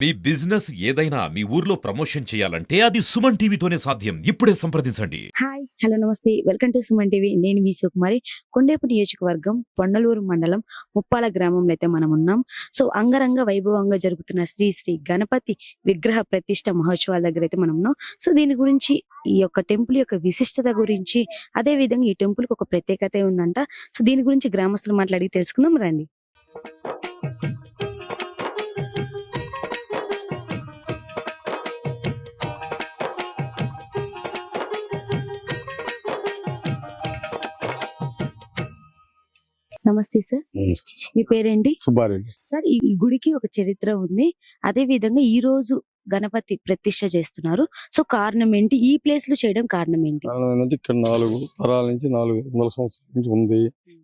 మీ business ఏదైనా మీ ఊర్లో promotion చేయాలంటే అది సుమన్ టీవీతోనే సాధ్యం. ఇప్పుడే సంప్రదించండి. హాయ్ హలో నమస్తే వెల్కమ్ టు సుమన్ టీవీ. నేను మీ సుకుమారి. కొండేపు నియోజకవర్గం పొన్నలూరు మండలం ముప్పాల గ్రామంలో అయితే మనం ఉన్నాం. సో అంగరంగ వైభవంగా జరుగుతున్న శ్రీ శ్రీ గణపతి విగ్రహ ప్రతిష్ట మహోత్సవాల దగ్గర అయితే మనం ఉన్నాం. సో దీని గురించి ఈ యొక్క టెంపుల్ యొక్క విశిష్టత గురించి, అదే విధంగా ఈ టెంపుల్ కి ఒక ప్రత్యేకత ఉందంట. సో దీని గురించి గ్రామస్తులు మాట్లాడి తెలుసుకుందాం రండి. నమస్తే సార్, మీ పేరేంటి? సుబ్బారెడ్డి. సార్ ఈ గుడికి ఒక చరిత్ర ఉంది. అదే విధంగా ఈ రోజు గణపతి ప్రతిష్ట చేస్తున్నారు. సో కారణం ఏంటి? ఈ ప్లేస్ లో చేయడం కారణం ఏంటి? కారణం ఏంటంటే ఇక్కడ 4 తరాల నుంచి 400 సంవత్సరాల నుంచి ఉంది.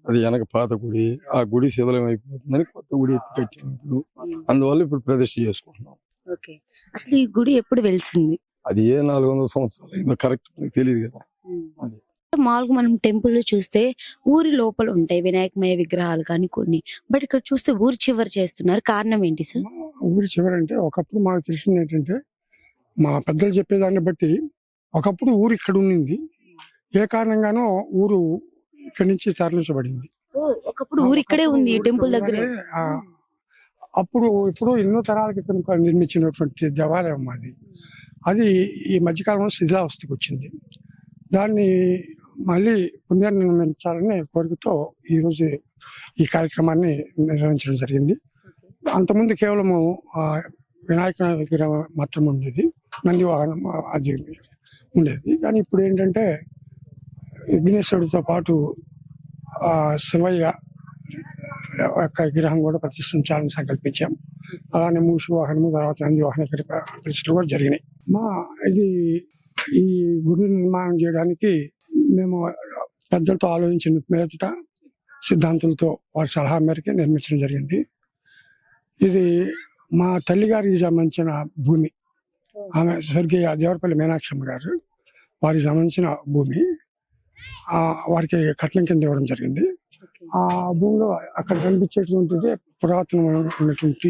అది వెనక పాత గుడి. ఆ గుడి శిథిలం అయిపోతుందని కొత్త గుడి ఎత్తి కట్టినప్పుడు అందువల్ల ఇప్పుడు ప్రతిష్ఠ చేసుకుంటున్నాం. ఓకే, అసలు ఈ గుడి ఎప్పుడు వెలిసింది? అది ఏ 400 సంవత్సరాలు అయిందో కరెక్ట్ తెలియదు కదా. అది మామూలుగా మనం టెంపుల్ చూస్తే ఊరి లోపల ఉంటాయి వినాయకమయ విగ్రహాలు కానీ కొన్ని, బట్ ఇక్కడ చూస్తే ఊరి చివరి చేస్తున్నారు. కారణం ఏంటి సార్? ఊరి చివరంటే ఒకప్పుడు మాకు తెలిసింది ఏంటంటే, మా పెద్దలు చెప్పేదాన్ని బట్టి ఒకప్పుడు ఊరు ఇక్కడ ఉండింది. ఏ కారణంగానో ఊరు ఇక్కడి నుంచి తరలించబడింది. ఒకప్పుడు ఊరు ఇక్కడే ఉంది, ఈ టెంపుల్ దగ్గర. ఆ, అప్పుడు ఇప్పుడు ఎన్నో తరాల క్రితం నిర్మించినటువంటి దేవాలయం అది. అది ఈ మధ్యకాలంలో శిథిలావస్థకు వచ్చింది. దాన్ని మళ్ళీ పునర్నిర్మించాలనే కోరికతో ఈరోజు ఈ కార్యక్రమాన్ని నిర్వహించడం జరిగింది. అంతకుముందు కేవలము వినాయక విగ్రహం మాత్రం ఉండేది, నంది వాహనం అది ఉండేది. కానీ ఇప్పుడు ఏంటంటే విఘ్నేశ్వరుడితో పాటు శివయ్య యొక్క విగ్రహం కూడా ప్రతిష్ఠించాలని సంకల్పించాం. అలానే మూషి వాహనము, తర్వాత నంది వాహన ప్రతిష్టలు కూడా జరిగినాయి. ఇది ఈ గుడి నిర్మాణం చేయడానికి మేము పెద్దలతో ఆలోచించిన మీదట సిద్ధాంతులతో వారి సలహా మేరకే నిర్మించడం జరిగింది. ఇది మా తల్లిగారికి సంబంధించిన భూమి. ఆమె స్వర్గీయ దేవరపల్లి మీనాక్షమ్మ గారు వారికి సంబంధించిన భూమి వారికి కట్నం కింద ఇవ్వడం జరిగింది. ఆ భూమిలో అక్కడ కనిపించేటువంటిది పురాతనమైనటువంటి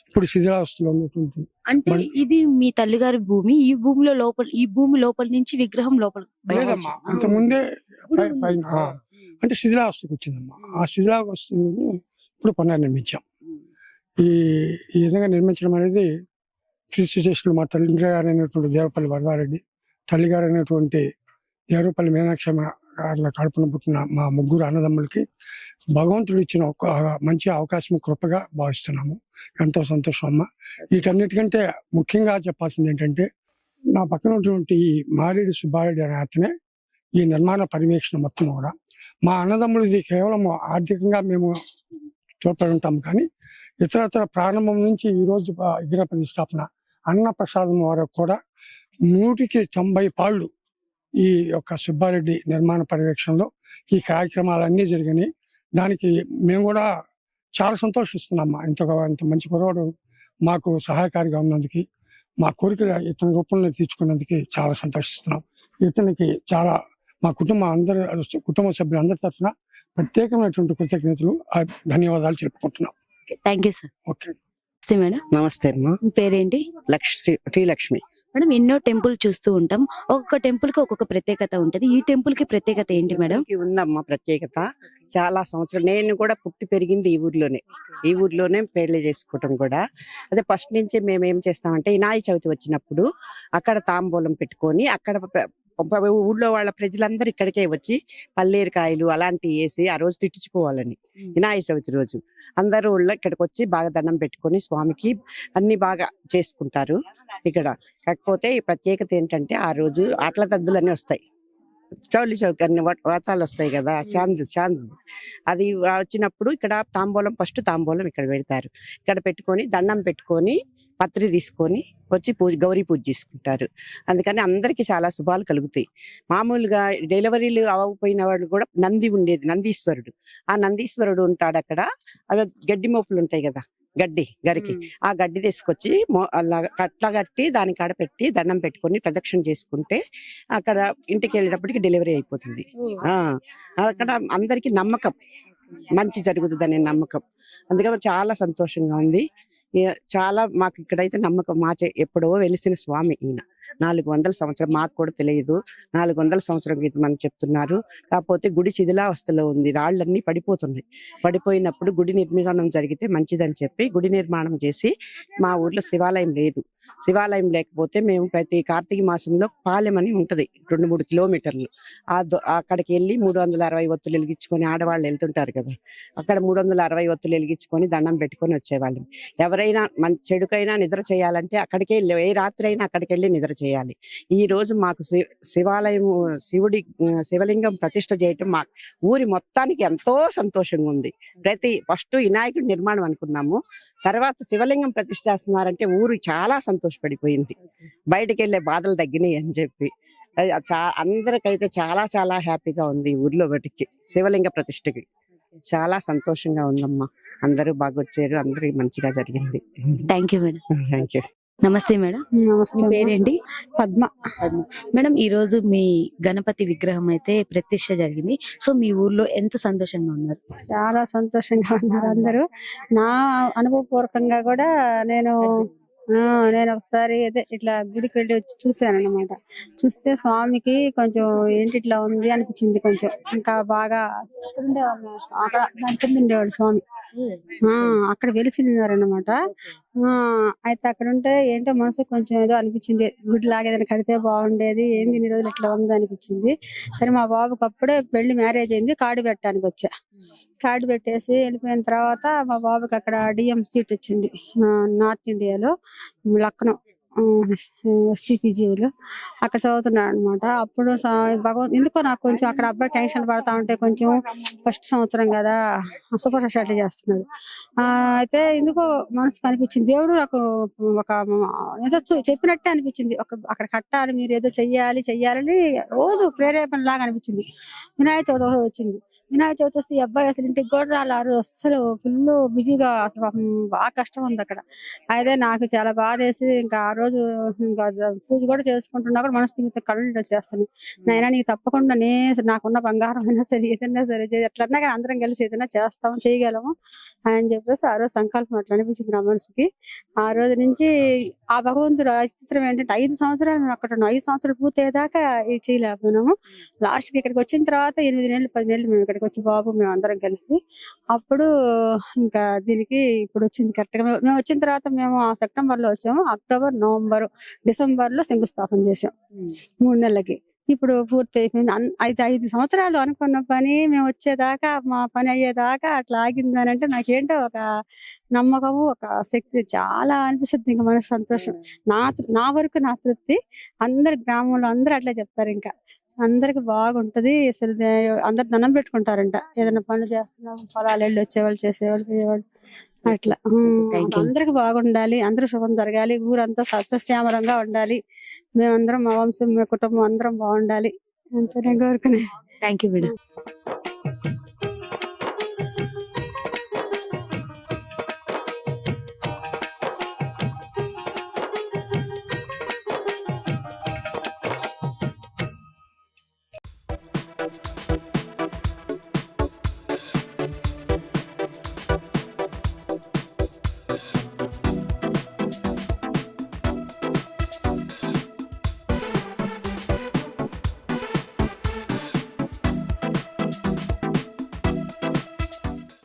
ఇప్పుడు శిథిలావస్థలో ఉన్నటువంటి. అంటే ఇది మీ తల్లిగారి భూమి. ఈ భూమిలో లోపల, ఈ భూమి లోపల నుంచి విగ్రహం లోపల లేదమ్మా, అంత ముందే పైన అంటే శిథిలావస్థకు వచ్చిందమ్మా. ఆ శిథిలావస్థను ఇప్పుడు పునర్నిర్మించాం. ఈ విధంగా నిర్మించడం అనేది క్రీస్తు శిష్యులు మా తండ్రి గారు అయినటువంటి దేవరపల్లి వరదారెడ్డి, తల్లి గారు అయినటువంటి దేవరపల్లి మీనాక్షమ్మ గారుల కడుపున పుట్టిన మా ముగ్గురు అన్నదమ్ములకి భగవంతుడు ఇచ్చిన ఒక మంచి అవకాశం, కృపగా భావిస్తున్నాము. ఎంతో సంతోషం అమ్మ. వీటన్నిటికంటే ముఖ్యంగా చెప్పాల్సింది ఏంటంటే, నా పక్కన ఉన్నటువంటి ఈ మారేడు సుబ్బారెడ్డి అనే అతనే ఈ నిర్మాణ పర్యవేక్షణ మొత్తం కూడా. మా అన్నదమ్ములది కేవలం ఆర్థికంగా మేము తోడ్పడి ఉంటాం, కానీ ఇతరత్ర ప్రారంభం నుంచి ఈరోజు విగ్రహ ప్రతిష్టాపన, అన్న ప్రసాదం వరకు కూడా 100కి 90 పాళ్ళు ఈ యొక్క సుబ్బారెడ్డి నిర్మాణ పర్యవేక్షణలో ఈ కార్యక్రమాలన్నీ జరిగినాయి. దానికి మేము కూడా చాలా సంతోషిస్తున్నామ్మా. ఇంత మంచి కురవాడు మాకు సహాయకారిగా ఉన్నందుకు, మా కోరికలు ఇతని రూపంలో తీర్చుకున్నందుకు చాలా సంతోషిస్తున్నాం. ఇతనికి చాలా మా కుటుంబ సభ్యులందరి తరఫున ప్రత్యేకమైనటువంటి కృతజ్ఞతలు, ధన్యవాదాలు చెప్పుకుంటున్నాం. Thank you sir. Okay madam. నమస్తే అమ్మా. మీ పేరేంటి? శ్రీలక్ష్మి. మేడం, ఎన్నో టెంపుల్ చూస్తూ ఉంటాం. ఒక్కొక్క టెంపుల్ కి ఒక్కొక్క ప్రత్యేకత ఉంటది. ఈ టెంపుల్ కి ప్రత్యేకత ఏంటి మేడం? ఉందమ్మా ప్రత్యేకత. చాలా సంవత్సరం నేను కూడా పుట్టి పెరిగింది ఈ ఊర్లోనే పెళ్లి చేసుకోవటం కూడా. అదే ఫస్ట్ నుంచి మేము ఏం చేస్తామంటే, వినాయక చవితి వచ్చినప్పుడు అక్కడ తాంబూలం పెట్టుకొని, అక్కడ ఊళ్ళో వాళ్ళ ప్రజలందరూ ఇక్కడికే వచ్చి పల్లేరుకాయలు అలాంటివి వేసి ఆ రోజు తిట్టించుకోవాలని. వినాయక చవితి రోజు అందరూ ఊళ్ళో ఇక్కడికి వచ్చి బాగా దండం పెట్టుకొని స్వామికి అన్ని బాగా చేసుకుంటారు ఇక్కడ. కాకపోతే ఈ ప్రత్యేకత ఏంటంటే, ఆ రోజు ఆటల దద్దులన్నీ వస్తాయి, చౌలి చౌక అన్ని వ్రతాలు వస్తాయి కదా, చాంద్ అది వచ్చినప్పుడు ఇక్కడ ఫస్ట్ తాంబూలం ఇక్కడ పెడతారు. ఇక్కడ పెట్టుకొని దండం పెట్టుకొని పత్రి తీసుకొని వచ్చి గౌరీ పూజ చేసుకుంటారు. అందుకని అందరికి చాలా శుభాలు కలుగుతాయి. మామూలుగా డెలివరీలు అవ్వకపోయిన వాళ్ళు కూడా నంది ఉండేది, నందీశ్వరుడు. ఆ నందీశ్వరుడు ఉంటాడు అక్కడ. అదే గడ్డి మోపులు ఉంటాయి కదా, గరికి ఆ గడ్డి తీసుకొచ్చి అట్లా కట్టి దాని కాడ పెట్టి దండం పెట్టుకొని ప్రదక్షిణ చేసుకుంటే అక్కడ ఇంటికి వెళ్ళేటప్పటికి డెలివరీ అయిపోతుంది. అక్కడ అందరికి నమ్మకం, మంచి జరుగుతుంది అనే నమ్మకం. అందుకని చాలా సంతోషంగా ఉంది. చాలా మాకు ఇక్కడైతే నమ్మకం ఎప్పుడో వెలిసిన స్వామి ఈయన. 400 సంవత్సరం మాకు కూడా తెలియదు. 400 సంవత్సరం క్రితం అని చెప్తున్నారు. కాకపోతే గుడి శిథిలావస్థలో ఉంది, రాళ్ళన్నీ పడిపోతున్నాయి. పడిపోయినప్పుడు గుడి నిర్మాణం జరిగితే మంచిదని చెప్పి గుడి నిర్మాణం చేసి, మా ఊర్లో శివాలయం లేదు. శివాలయం లేకపోతే మేము ప్రతి కార్తీక మాసంలో పాలెం అని ఉంటది 2-3 కిలోమీటర్లు. అక్కడికి వెళ్ళి 360 ఒత్తులు వెలిగించుకొని, ఆడవాళ్ళు వెళ్తుంటారు కదా, అక్కడ 360 ఒత్తులు వెలిగించుకొని దండం పెట్టుకొని వచ్చేవాళ్ళం. ఎవరైనా చెడుకైనా నిద్ర చేయాలంటే అక్కడికే వెళ్ళి, ఏ రాత్రి అయినా అక్కడికి వెళ్ళి నిద్ర చేయాలి. ఈ రోజు మాకు శివాలయం శివలింగం ప్రతిష్ఠ చేయటం మా ఊరి మొత్తానికి ఎంతో సంతోషంగా ఉంది. ఫస్ట్ వినాయకుడి నిర్మాణం అనుకున్నాము, తర్వాత శివలింగం ప్రతిష్ఠ చేస్తున్నారంటే ఊరు చాలా సంతోషపడిపోయింది. బయటకు వెళ్లే బాధలు తగ్గినాయి అని చెప్పి అందరికైతే చాలా చాలా హ్యాపీగా ఉంది. ఊర్లో బటికి శివలింగ ప్రతిష్ఠకి చాలా సంతోషంగా ఉందమ్మా. అందరూ బాగా వచ్చారు, అందరూ మంచిగా జరిగింది. Thank you madam. Thank you. నమస్తే మేడం. మీ పేరేంటి? పద్మ. మేడం, ఈ రోజు మీ గణపతి విగ్రహం అయితే ప్రతిష్ఠ జరిగింది. సో మీ ఊర్లో ఎంత సంతోషంగా ఉన్నారు? చాలా సంతోషంగా ఉన్నారు అందరూ. నా అనుభవపూర్వకంగా కూడా నేను ఒకసారి అదే ఇట్లా గుడికి వెళ్ళి వచ్చి చూసాను అన్నమాట. చూస్తే స్వామికి కొంచెం ఏంటి ఇట్లా ఉంది అనిపించింది. కొంచెం ఇంకా బాగా అక్కడ దాని కింద ఉండేవాడు స్వామి. అక్కడ వెలిసినారన్నమాట. అయితే అక్కడ ఉంటే ఏంటో మనసు కొంచెం ఏదో అనిపించింది, గుడి లాగా ఏదైనా కడితే బాగుండేది, ఏంది ఇన్ని రోజులు ఇట్లా ఉంది అనిపించింది. సరే మా బాబుకి అప్పుడే పెళ్లి మ్యారేజ్ అయింది, కార్డు పెట్టడానికి వచ్చా. కార్డు పెట్టేసి వెళ్ళిపోయిన తర్వాత మా బాబుకి అక్కడ డిఎం సీట్ వచ్చింది, నార్త్ ఇండియాలో లక్నో STPGలో అక్కడ చదువుతున్నాడు అనమాట. అప్పుడు ఎందుకో నాకు కొంచెం అక్కడ అబ్బాయి టెన్షన్ పడతా ఉంటే, కొంచెం ఫస్ట్ సంవత్సరం కదా, సూపర్ స్పెషాలిటీ చేస్తున్నాడు. అయితే ఎందుకో మనసు అనిపించింది, దేవుడు నాకు ఒక ఏదో చెప్పినట్టే అనిపించింది. అక్కడ కట్టాలి, మీరు ఏదో చెయ్యాలని రోజు ప్రేరేపణ లాగా అనిపించింది. వినాయక చవితి వచ్చింది. వినాయక చవితి వస్తే ఈ అబ్బాయి అసలు ఇంటికి కూడా రాలారు, అసలు ఫుల్ బిజీగా, అసలు బాగా కష్టం ఉంది అక్కడ. అయితే నాకు చాలా బాధ వేసి ఇంకా ఆ రోజు ఇంకా పూజ కూడా చేసుకుంటున్నా కూడా మనస్థిమిత కళ్ళు వచ్చేస్తాను. నైనా నీకు తప్పకుండా నాకున్న బంగారం అయినా సరే ఏదైనా సరే ఎట్లన్నా కానీ అందరం కలిసి ఏదైనా చేయగలము అని చెప్పేసి ఆ రోజు సంకల్పం అట్లా అనిపించింది నా మనసుకి. ఆ రోజు నుంచి ఆ భగవంతుడు చిత్రం ఏంటంటే 5 సంవత్సరాలు మేము అక్కడ ఉన్నాం. 5 సంవత్సరాలు పూర్తయ్యేదాకా ఇది చేయలేకపోయినాము. లాస్ట్ కి ఇక్కడికి వచ్చిన తర్వాత 8 నెలలు 10 నెలలు మేము ఇక్కడికి వచ్చి బాబు మేము అందరం కలిసి అప్పుడు ఇంకా దీనికి ఇప్పుడు వచ్చింది కరెక్ట్ గా. మేము వచ్చిన తర్వాత మేము సెప్టెంబర్ లో వచ్చాము, అక్టోబర్, నవంబర్, డిసెంబర్ లో శంకుస్థాపన చేసాం 3 నెలలకి. ఇప్పుడు పూర్తి అయిపోయింది. 5 సంవత్సరాలు అనుకున్న పని మేము వచ్చేదాకా, మా పని అయ్యేదాకా అట్లా ఆగిందని అంటే నాకేంటో ఒక నమ్మకము, ఒక శక్తి చాలా అనిపిస్తుంది. ఇంకా మనసు సంతోషం. నా వరకు నా తృప్తి. అందరు గ్రామంలో అందరూ అట్లా చెప్తారు. ఇంకా అందరికి బాగుంటది. అసలు అందరు దండం పెట్టుకుంటారంట, ఏదైనా పనులు చేస్తున్నాం, పొలాలు వెళ్ళి వచ్చేవాళ్ళు, చేసేవాళ్ళు, పోయేవాళ్ళు అట్లా. అందరికి బాగుండాలి, అందరూ శుభం జరగాలి, ఊరంతా సస్యశ్యామలంగా ఉండాలి, మేమందరం మా వంశం, మా కుటుంబం అందరం బాగుండాలి అంతే నేను కోరుకునే. Thank you madam.